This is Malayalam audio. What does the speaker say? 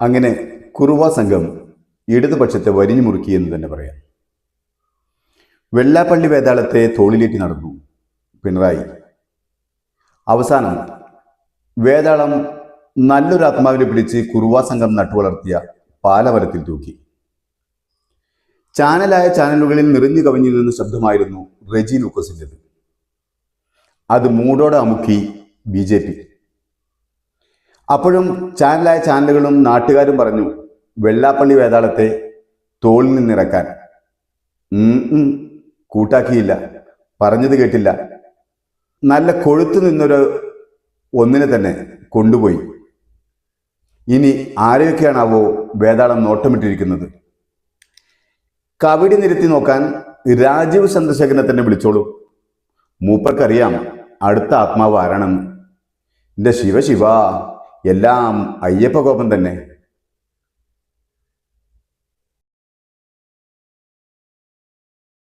അങ്ങനെ കുറുവ സംഘം ഇടതുപക്ഷത്തെ വരിഞ്ഞു മുറുക്കി എന്ന് തന്നെ പറയാം. വെള്ളാപ്പള്ളി വേതാളത്തെ തോളിലേറ്റി നടന്നു പിണറായി. അവസാനം വേതാളം നല്ലൊരു ആത്മാവിനെ പിടിച്ച് കുറുവ സംഘം നട്ടുവളർത്തിയ പാലമരത്തിൽ തൂക്കി. ചാനലായ ചാനലുകളിൽ നിറഞ്ഞു കവിഞ്ഞു നിന്ന ശബ്ദമായിരുന്നു റെജി ലൂക്കോസിൻ്റെത്. അത് മൂടോടെ അമുക്കി BJP. അപ്പോഴും ചാനലായ ചാനലുകളും നാട്ടുകാരും പറഞ്ഞു വെള്ളാപ്പള്ളി വേതാളത്തെ തോളിൽ നിന്നിറക്കാൻ. കൂട്ടാക്കിയില്ല, പറഞ്ഞത് കേട്ടില്ല. നല്ല കൊഴുത്തു ഒന്നിനെ തന്നെ കൊണ്ടുപോയി. ഇനി ആരെയൊക്കെയാണാവോ വേതാളം നോട്ടമിട്ടിരിക്കുന്നത്? കവിടി നിരത്തി നോക്കാൻ രാജീവ് ചന്ദ്രശേഖരനെ തന്നെ വിളിച്ചോളൂ. മൂപ്പർക്കറിയാം അടുത്ത ആത്മാവ് ആരാണെന്ന്. എൻ്റെ ശിവ എല്ലാം അയ്യപ്പ കോപം തന്നെ.